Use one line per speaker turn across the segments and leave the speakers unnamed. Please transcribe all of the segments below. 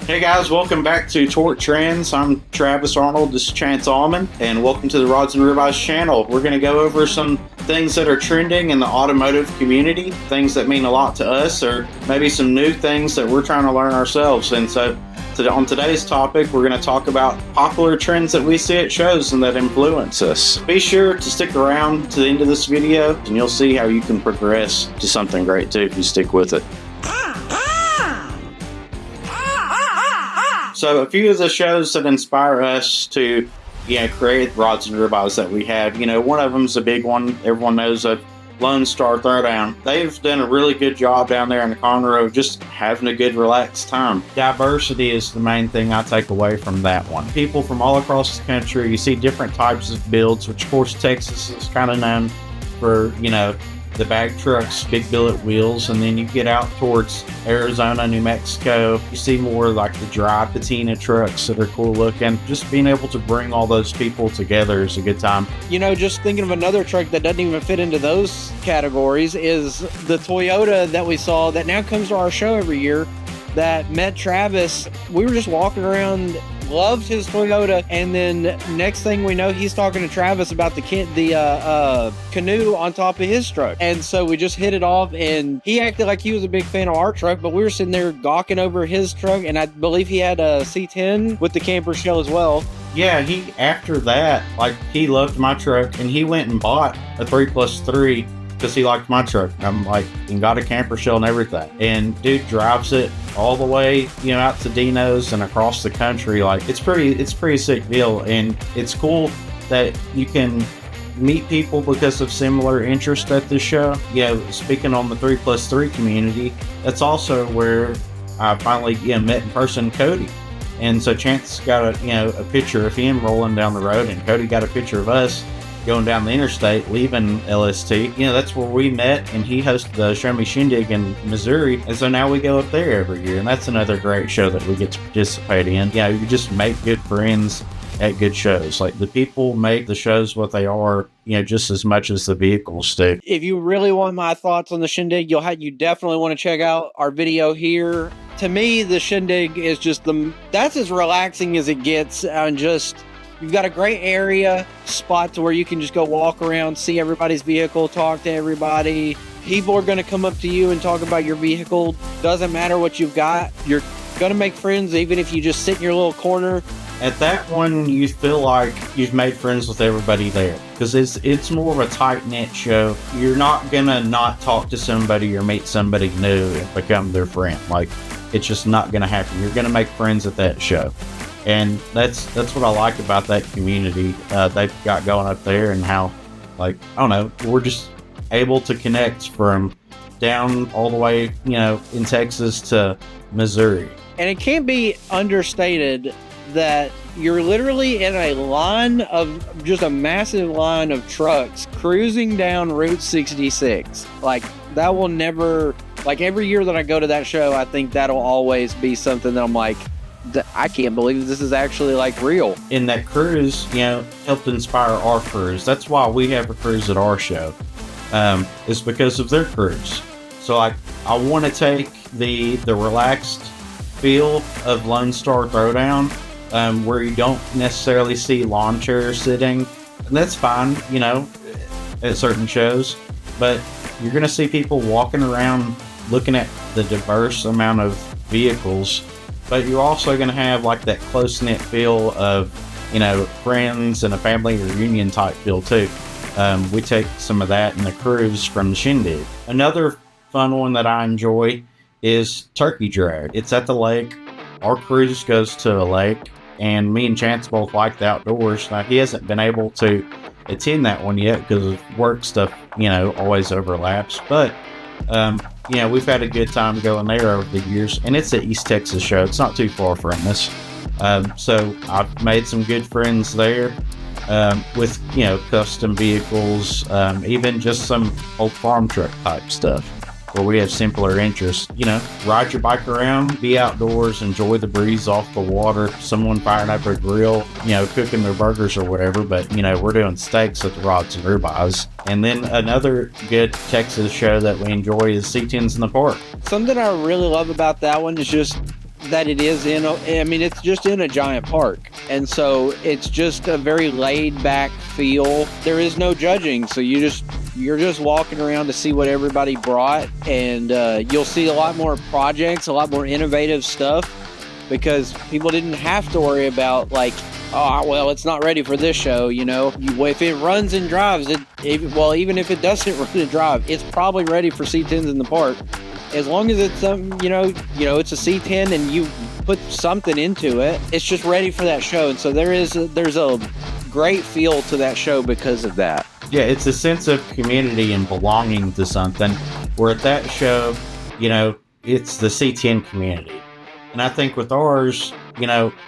Hey guys, welcome back to Torque Trends. I'm Travis Arnold, this is Chance Allman, and welcome to the Rods and Ribeyes channel. We're going to go over some things that are trending in the automotive community, things that mean a lot to us, or maybe some new things that we're trying to learn ourselves. And so on today's topic, we're going to talk about popular trends that we see at shows and that influence us. Be sure to stick around to the end of this video, and you'll see how you can progress to something great too if you stick with it. So a few of the shows that inspire us to, create rods and ribeyes that we have, one of them's a big one. Everyone knows of Lone Star Throwdown. They've done a really good job down there in the Conroe of just having a good, relaxed time. Diversity is the main thing I take away from that one. People from all across the country, you see different types of builds, which of course Texas is kind of known for, the bag trucks, big billet wheels, and then you get out towards Arizona, New Mexico, you see more like the dry patina trucks that are cool looking. Just being able to bring all those people together is a good time.
Just thinking of another truck that doesn't even fit into those categories is the Toyota that we saw that now comes to our show every year that met Travis. We were just walking around, loved his Toyota, and then next thing we know, he's talking to Travis about the canoe on top of his truck. And so we just hit it off, and he acted like he was a big fan of our truck, but we were sitting there gawking over his truck, and I believe he had a C10 with the camper shell as well.
Yeah, after that, he loved my truck, and he went and bought a 3+3 because he liked my truck. And got a camper shell and everything. And dude drives it all the way, out to Dino's and across the country. It's pretty sick deal. And it's cool that you can meet people because of similar interest at this show. Speaking on the 3+3 community, that's also where I finally met in person Cody. And so Chance got a picture of him rolling down the road, and Cody got a picture of us going down the interstate, leaving LST. That's where we met, and he hosted the Show Me Shindig in Missouri, and so now we go up there every year, and that's another great show that we get to participate in. You just make good friends at good shows. The people make the shows what they are, just as much as the vehicles do.
If you really want my thoughts on the Shindig, you definitely want to check out our video here. To me, the Shindig is just that's as relaxing as it gets, and you've got a great area spot to where you can just go walk around, see everybody's vehicle, talk to everybody. People are going to come up to you and talk about your vehicle. Doesn't matter what you've got. You're going to make friends even if you just sit in your little corner.
At that one, you feel like you've made friends with everybody there because it's more of a tight-knit show. You're not going to not talk to somebody or meet somebody new and become their friend. It's just not going to happen. You're going to make friends at that show. And that's what I like about that community they've got going up there, and how, we're just able to connect from down all the way, in Texas to Missouri.
And it can't be understated that you're literally in just a massive line of trucks cruising down Route 66. That will never, every year that I go to that show, I think that'll always be something that I'm like, I can't believe this is actually real.
In that cruise, helped inspire our cruise. That's why we have a cruise at our show. It's because of their cruise. So I want to take the relaxed feel of Lone Star Throwdown, where you don't necessarily see lawn chairs sitting. And that's fine, at certain shows. But you're going to see people walking around looking at the diverse amount of vehicles. But you're also going to have that close-knit feel of, friends and a family reunion type feel too. We take some of that in the cruise from the Shindig. Another fun one that I enjoy is Turkey Drag. It's at the lake. Our cruise goes to a lake, and me and Chance both like the outdoors. Now, he hasn't been able to attend that one yet because of work stuff, always overlaps. But we've had a good time going there over the years, and it's an East Texas show. It's not too far from us. So I've made some good friends there with, custom vehicles, even just some old farm truck type stuff where we have simpler interests. Ride your bike around, be outdoors, enjoy the breeze off the water, someone firing up a grill, cooking their burgers or whatever. But, we're doing steaks at the Rods and Ribeyes. And then another good Texas show that we enjoy is C10s in the Park.
Something I really love about that one is just that it is it's just in a giant park. And so it's just a very laid back feel. There is no judging. So you're just walking around to see what everybody brought. And you'll see a lot more projects, a lot more innovative stuff, because people didn't have to worry about like, oh, well, it's not ready for this show. If it runs and drives, even if it doesn't run and drive, it's probably ready for C10s in the park. As long as it's something, it's a C10 and you put something into it, it's just ready for that show. And so there's a great feel to that show because of that.
Yeah, it's a sense of community and belonging to something, where at that show, it's the C10 community. And I think with ours,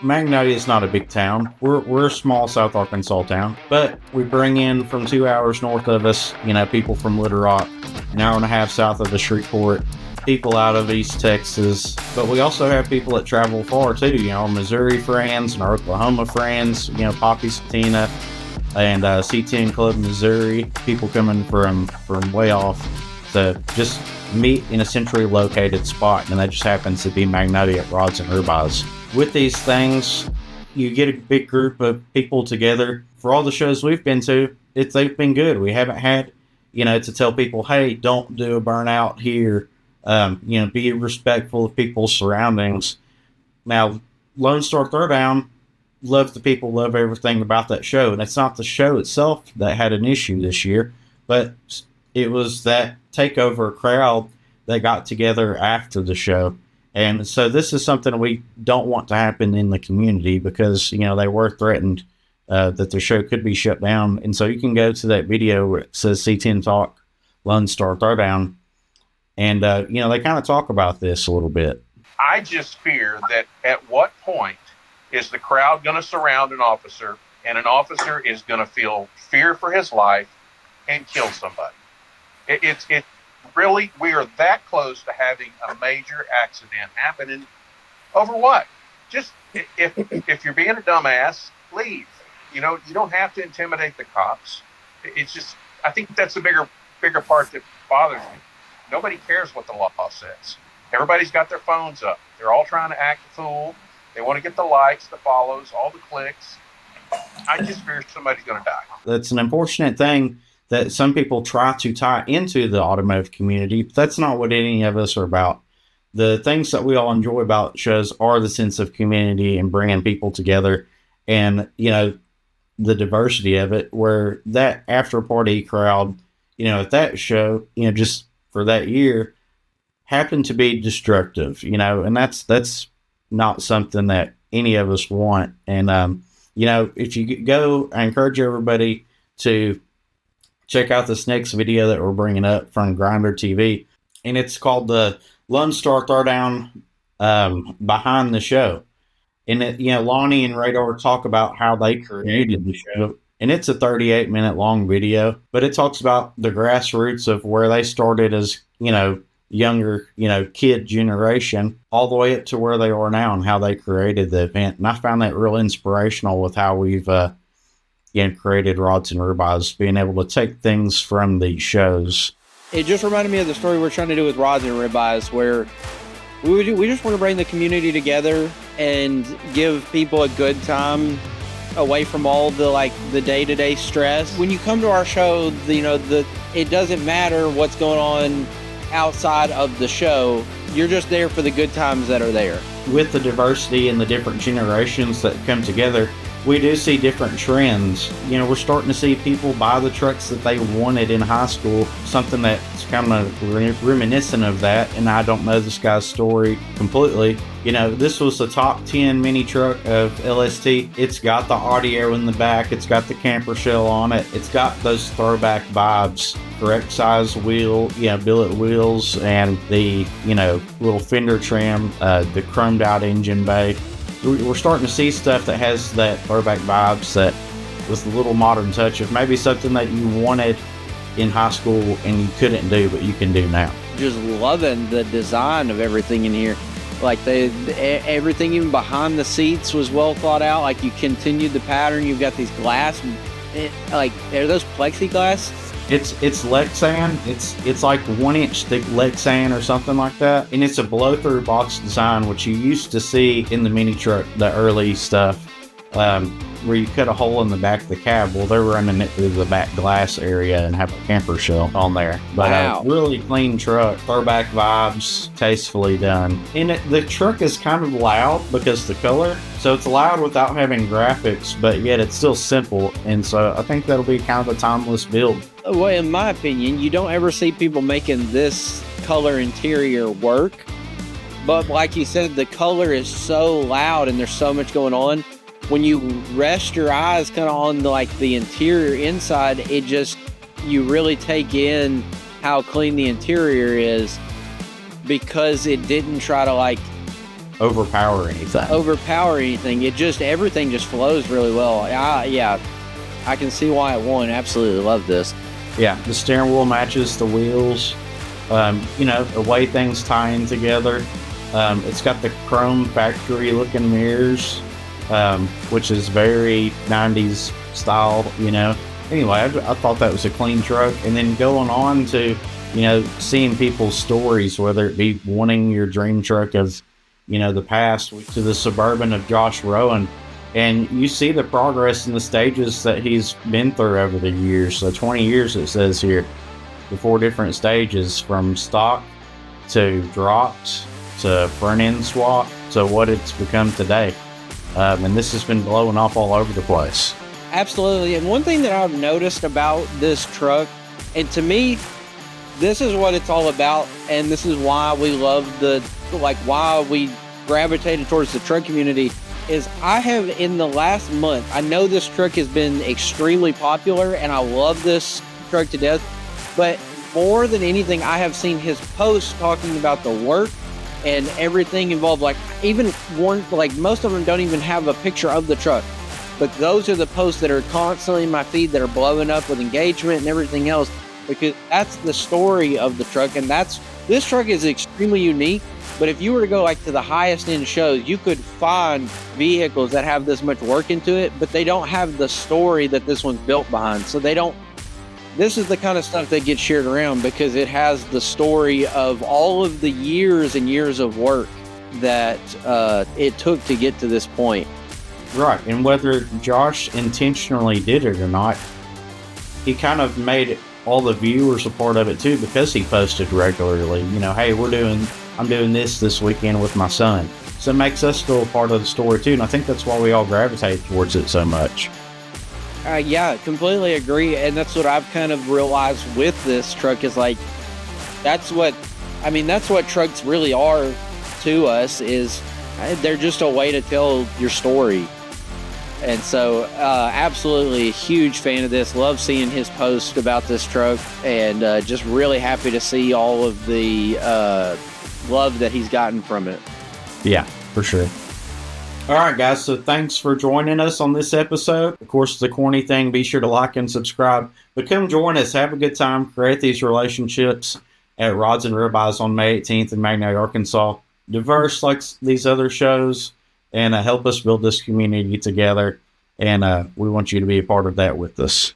Magnolia is not a big town. We're a small South Arkansas town, but we bring in from 2 hours north of us, people from Little Rock, an hour and a half south of the Shreveport, people out of East Texas, but we also have people that travel far too, our Missouri friends and our Oklahoma friends, Poppy Satina and C10 Club Missouri, people coming from way off to just meet in a centrally located spot, and that just happens to be Magnolia at Rods and Ribeyes. With these things, you get a big group of people together. For all the shows we've been to, they've been good. We haven't had, to tell people, hey, don't do a burnout here. Be respectful of people's surroundings. Now, Lone Star Throwdown, love the people, love everything about that show. And it's not the show itself that had an issue this year, but it was that takeover crowd that got together after the show. And so this is something we don't want to happen in the community, because, they were threatened that the show could be shut down. And so you can go to that video where it says C10 Talk, Lone Star Throwdown. And, they kind of talk about this a little bit.
I just fear that at what point is the crowd going to surround an officer, and an officer is going to feel fear for his life and kill somebody? It's really, we are that close to having a major accident happening over what? Just, if you're being a dumbass, leave. You don't have to intimidate the cops. It's just, I think that's the bigger part that bothers me. Nobody cares what the law says. Everybody's got their phones up. They're all trying to act a fool. They want to get the likes, the follows, all the clicks. I just fear somebody's going to die.
That's an unfortunate thing that some people try to tie into the automotive community, but that's not what any of us are about. The things that we all enjoy about shows are the sense of community and bringing people together, and, the diversity of it, where that after party crowd, at that show, just for that year, happened to be destructive, and that's not something that any of us want. And, if you go, I encourage everybody to check out this next video that we're bringing up from Grinder TV, and it's called the Lone Star Throwdown Behind the Show. And Lonnie and Radar talk about how they created the show, and it's a 38-minute long video, but it talks about the grassroots of where they started as younger kid generation, all the way up to where they are now and how they created the event. And I found that real inspirational with how we've created Rods and Ribeyes, being able to take things from these shows.
It just reminded me of the story we're trying to do with Rods and Ribeyes, where we just want to bring the community together and give people a good time away from all the day-to-day stress. When you come to our show, it doesn't matter what's going on outside of the show. You're just there for the good times that are there.
With the diversity and the different generations that come together, we do see different trends. We're starting to see people buy the trucks that they wanted in high school, something that's kind of reminiscent of that. And I don't know this guy's story completely. This was the top 10 mini truck of LST. It's got the audio in the back. It's got the camper shell on it. It's got those throwback vibes, correct size wheel, billet wheels, and the, little fender trim, the chromed out engine bay. We're starting to see stuff that has that throwback vibes, that with a little modern touch of maybe something that you wanted in high school and you couldn't do, but you can do now.
Just loving the design of everything in here. Like everything even behind the seats was well thought out. Like you continued the pattern. You've got these glass, are those plexiglass
It's Lexan. It's like 1 inch thick Lexan or something like that, and it's a blow through box design, which you used to see in the mini truck, the early stuff, where you cut a hole in the back of the cab. Well, they're running it through the back glass area and have a camper shell on there. But
Wow.
really clean truck, throwback vibes, tastefully done. And the truck is kind of loud because the color. So it's loud without having graphics, but yet it's still simple. And so I think that'll be kind of a timeless build.
Well, in my opinion, you don't ever see people making this color interior work. But like you said, the color is so loud and there's so much going on. When you rest your eyes kind of on the interior inside, you really take in how clean the interior is, because it didn't try to
Overpower anything. Everything just flows really well. I can see why it won. Absolutely love this. Yeah, the steering wheel matches the wheels. The way things tie in together. It's got the chrome factory looking mirrors, which is very 90s style, Anyway, I thought that was a clean truck. And then going on to, seeing people's stories, whether it be wanting your dream truck of, the past, to the Suburban of Josh Rowan. And you see the progress in the stages that he's been through over the years. So 20 years, it says here, the 4 different stages, from stock to dropped to front end swap to what it's become today. And this has been blowing up all over the place.
Absolutely. And one thing that I've noticed about this truck, and to me, this is what it's all about, and this is why we love why we gravitated towards the truck community, is I have, in the last month, I know this truck has been extremely popular, and I love this truck to death, but more than anything, I have seen his posts talking about the work and everything involved. Most of them don't even have a picture of the truck, but those are the posts that are constantly in my feed that are blowing up with engagement and everything else, because that's the story of the truck. And this truck is extremely unique. But if you were to go to the highest end shows, you could find vehicles that have this much work into it, but they don't have the story that this one's built behind. So this is the kind of stuff that gets shared around, because it has the story of all of the years and years of work that it took to get to this point.
Right. And whether Josh intentionally did it or not, he kind of made all the viewers a part of it too, because he posted regularly, hey, I'm doing this weekend with my son. So it makes us feel a part of the story too. And I think that's why we all gravitate towards it so much.
Yeah, completely agree. And that's what I've kind of realized with this truck is that's what trucks really are to us, is they're just a way to tell your story. And so absolutely a huge fan of this. Love seeing his post about this truck, and just really happy to see all of the love that he's gotten from it.
Yeah, for sure. All right, guys. So thanks for joining us on this episode. Of course, the corny thing, be sure to like and subscribe. But come join us. Have a good time. Create these relationships at Rods and Ribeyes on May 18th in Magnolia, Arkansas. Diverse like these other shows, and help us build this community together. And we want you to be a part of that with us.